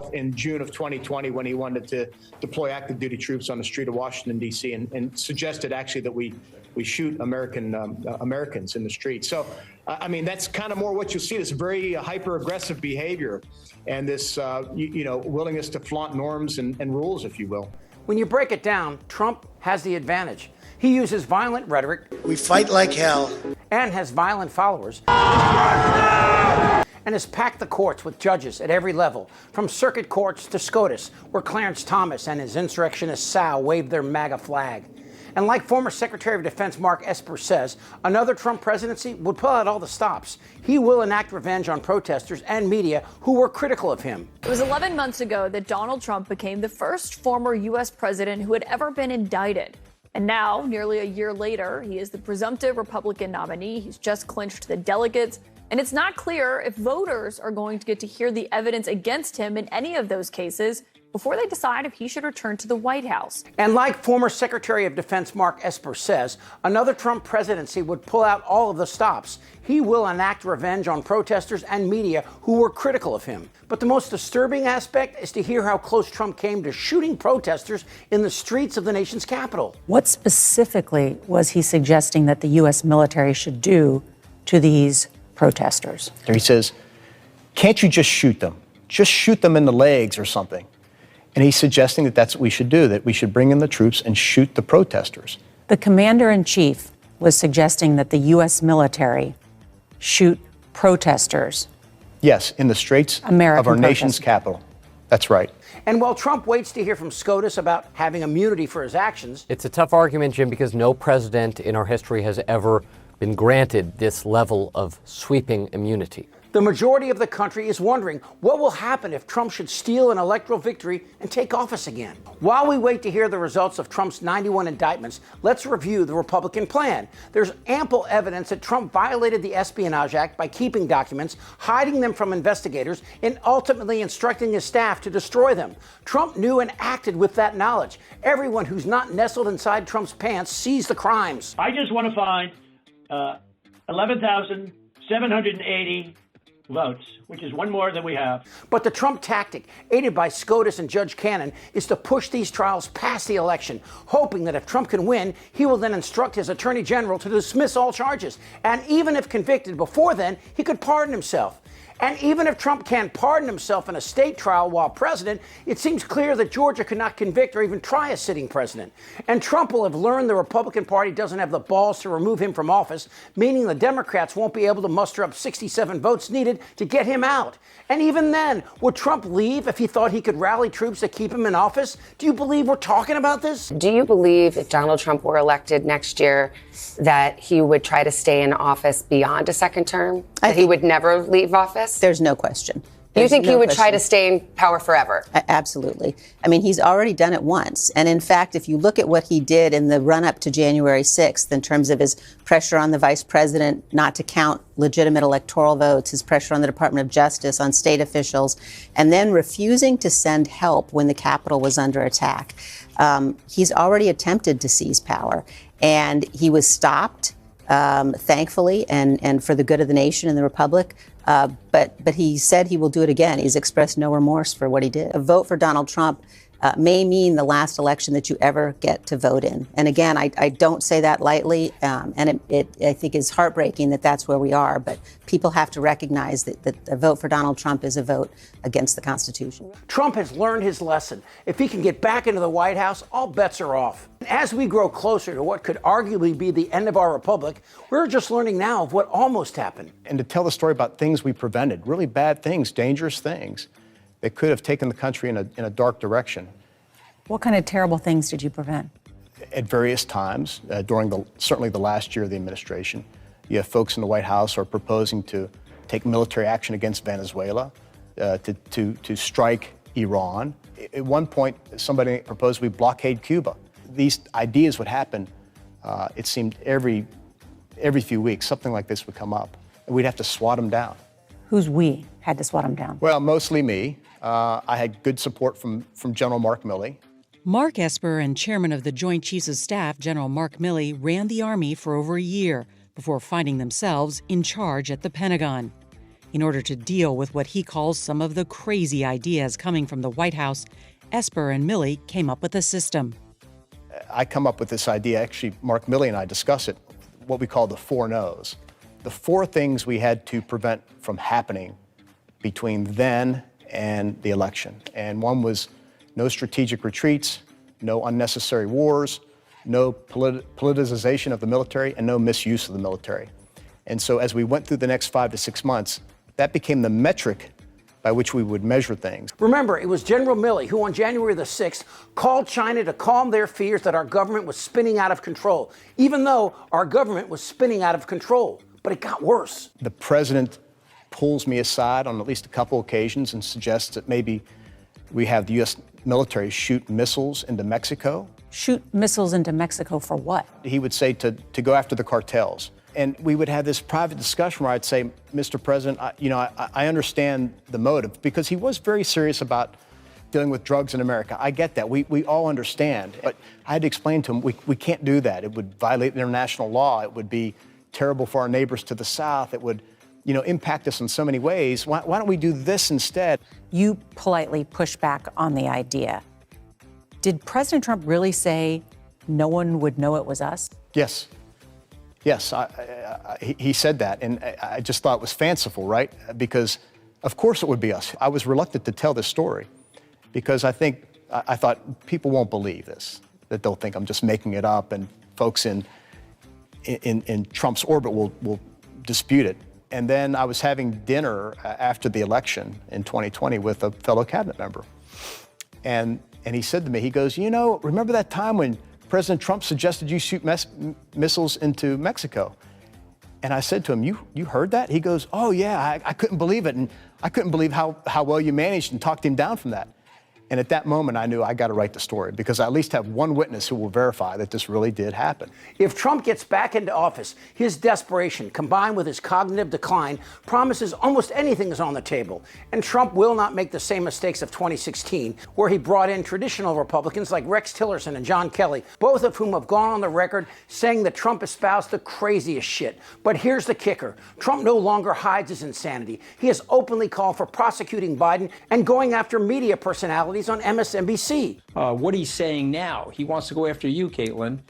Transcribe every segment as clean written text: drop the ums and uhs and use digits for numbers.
himself in June of 2020 when he wanted to deploy active duty troops on the street of Washington, D.C., and suggested actually that we shoot Americans in the street. So, I mean, that's kind of more what you'll see, this very hyper-aggressive behavior and this, willingness to flaunt norms and rules, if you will. When you break it down, Trump has the advantage. He uses violent rhetoric. We fight like hell. And has violent followers. And has packed the courts with judges at every level, from circuit courts to SCOTUS, where Clarence Thomas and his insurrectionist Sal waved their MAGA flag. And like former Secretary of Defense Mark Esper says, another Trump presidency would pull out all the stops. He will enact revenge on protesters and media who were critical of him. It was 11 months ago that Donald Trump became the first former U.S. president who had ever been indicted. And now, nearly a year later, he is the presumptive Republican nominee. He's just clinched the delegates. And it's not clear if voters are going to get to hear the evidence against him in any of those cases before they decide if he should return to the White House. And like former Secretary of Defense Mark Esper says, another Trump presidency would pull out all of the stops. He will enact revenge on protesters and media who were critical of him. But the most disturbing aspect is to hear how close Trump came to shooting protesters in the streets of the nation's capital. What specifically was he suggesting that the U.S. military should do to these protesters? He says, can't you just shoot them? Just shoot them in the legs or something. And he's suggesting that that's what we should do, that we should bring in the troops and shoot the protesters. The commander-in-chief was suggesting that the U.S. military shoot protesters. Yes, in the streets of our nation's capital. That's right. And while Trump waits to hear from SCOTUS about having immunity for his actions... It's a tough argument, Jim, because no president in our history has ever been granted this level of sweeping immunity. The majority of the country is wondering what will happen if Trump should steal an electoral victory and take office again. While we wait to hear the results of Trump's 91 indictments, let's review the Republican plan. There's ample evidence that Trump violated the Espionage Act by keeping documents, hiding them from investigators, and ultimately instructing his staff to destroy them. Trump knew and acted with that knowledge. Everyone who's not nestled inside Trump's pants sees the crimes. I just want to find 11,780 votes, which is one more than we have. But the Trump tactic, aided by SCOTUS and Judge Cannon, is to push these trials past the election, hoping that if Trump can win, he will then instruct his attorney general to dismiss all charges. And even if convicted before then, he could pardon himself. And even if Trump can't pardon himself in a state trial while president, it seems clear that Georgia could not convict or even try a sitting president. And Trump will have learned the Republican Party doesn't have the balls to remove him from office, meaning the Democrats won't be able to muster up 67 votes needed to get him out. And even then, would Trump leave if he thought he could rally troops to keep him in office? Do you believe we're talking about this? Do you believe if Donald Trump were elected next year that he would try to stay in office beyond a second term? That he would never leave office? There's no question. You think he would try to stay in power forever? Absolutely. I mean, he's already done it once. And in fact, if you look at what he did in the run up to January 6th, in terms of his pressure on the vice president not to count legitimate electoral votes, his pressure on the Department of Justice, on state officials, and then refusing to send help when the Capitol was under attack, he's already attempted to seize power. And he was stopped, thankfully, and for the good of the nation and the republic. But he said he will do it again. He's expressed no remorse for what he did. A vote for Donald Trump may mean the last election that you ever get to vote in. And again, I don't say that lightly, and I think it's heartbreaking that that's where we are. But people have to recognize that a vote for Donald Trump is a vote against the Constitution. Trump has learned his lesson. If he can get back into the White House, all bets are off. As we grow closer to what could arguably be the end of our republic, we're just learning now of what almost happened. And to tell the story about things we prevented, really bad things, dangerous things, that could have taken the country in a dark direction. What kind of terrible things did you prevent? At various times, during certainly the last year of the administration, you have folks in the White House who are proposing to take military action against Venezuela, to strike Iran. At one point, somebody proposed we blockade Cuba. These ideas would happen, it seemed every few weeks, something like this would come up, and we'd have to swat them down. Who's we had to swat them down? Well, mostly me. I had good support from General Mark Milley. Mark Esper and Chairman of the Joint Chiefs of Staff, General Mark Milley, ran the Army for over a year before finding themselves in charge at the Pentagon. In order to deal with what he calls some of the crazy ideas coming from the White House, Esper and Milley came up with a system. I come up with this idea, actually Mark Milley and I discuss it, what we call the 4 no's. The 4 things we had to prevent from happening between then and the election. And one was no strategic retreats, no unnecessary wars, no politicization of the military, and no misuse of the military. And so as we went through the next 5 to 6 months, that became the metric by which we would measure things. Remember, it was General Milley who on January the 6th called China to calm their fears that our government was spinning out of control, even though our government was spinning out of control. But it got worse. The president pulls me aside on at least a couple occasions and suggests that maybe we have the U.S. military shoot missiles into Mexico. Shoot missiles into Mexico for what? He would say to go after the cartels. And we would have this private discussion where I'd say, Mr. President, I understand the motive, because he was very serious about dealing with drugs in America. I get that. We all understand. But I had to explain to him, we can't do that. It would violate international law. It would be terrible for our neighbors to the south. It would, impact us in so many ways. Why don't we do this instead? You politely push back on the idea. Did President Trump really say no one would know it was us? Yes. Yes, he said that, and I just thought it was fanciful, right? Because, of course, it would be us. I was reluctant to tell this story because I thought people won't believe this, that they'll think I'm just making it up, and folks in Trump's orbit will dispute it. And then I was having dinner after the election in 2020 with a fellow cabinet member, and he said to me, he goes, remember that time when President Trump suggested you shoot missiles into Mexico? And I said to him, you heard that? He goes, oh yeah, I couldn't believe it. And I couldn't believe how well you managed and talked him down from that. And at that moment, I knew I got to write the story because I at least have one witness who will verify that this really did happen. If Trump gets back into office, his desperation, combined with his cognitive decline, promises almost anything is on the table. And Trump will not make the same mistakes of 2016, where he brought in traditional Republicans like Rex Tillerson and John Kelly, both of whom have gone on the record saying that Trump espoused the craziest shit. But here's the kicker. Trump no longer hides his insanity. He has openly called for prosecuting Biden and going after media personalities on MSNBC. What he's saying now, he wants to go after you, Caitlin.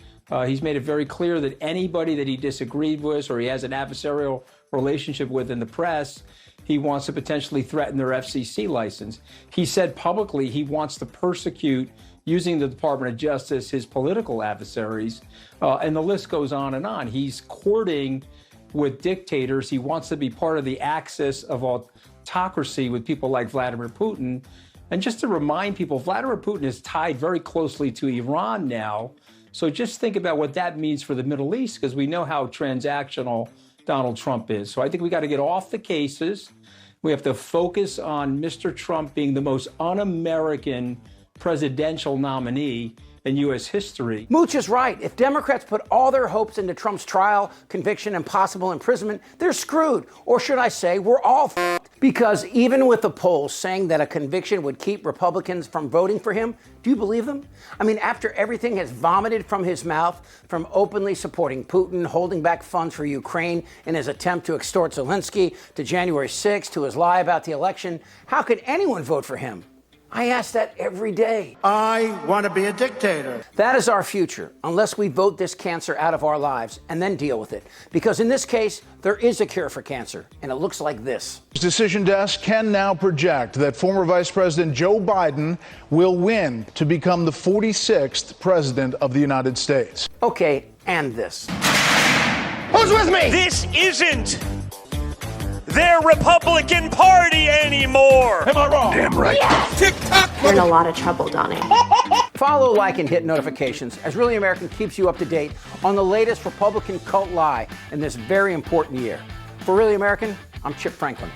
He's made it very clear that anybody that he disagreed with or he has an adversarial relationship with in the press, he wants to potentially threaten their FCC license. He said publicly he wants to persecute, using the Department of Justice, his political adversaries, and the list goes on and on. He's courting with dictators. He wants to be part of the axis of autocracy with people like Vladimir Putin. And just to remind people, Vladimir Putin is tied very closely to Iran now. So just think about what that means for the Middle East, because we know how transactional Donald Trump is. So I think we got to get off the cases. We have to focus on Mr. Trump being the most un-American presidential nominee in U.S. history. Mooch is right. If Democrats put all their hopes into Trump's trial, conviction, and possible imprisonment, they're screwed. Or should I say, we're all f***ed. Because even with the polls saying that a conviction would keep Republicans from voting for him, do you believe them? I mean, after everything has vomited from his mouth, from openly supporting Putin, holding back funds for Ukraine in his attempt to extort Zelensky, to January 6th, to his lie about the election, how could anyone vote for him? I ask that every day. I want to be a dictator. That is our future, unless we vote this cancer out of our lives and then deal with it. Because in this case, there is a cure for cancer, and it looks like this. Decision Desk can now project that former Vice President Joe Biden will win to become the 46th President of the United States. Okay, and this. Who's with me? This isn't their Republican Party anymore. Am I wrong? Damn right. Yes. Tick-tock. You're in a lot of trouble, Donnie. Follow, like, and hit notifications as Really American keeps you up to date on the latest Republican cult lie in this very important year. For Really American, I'm Chip Franklin.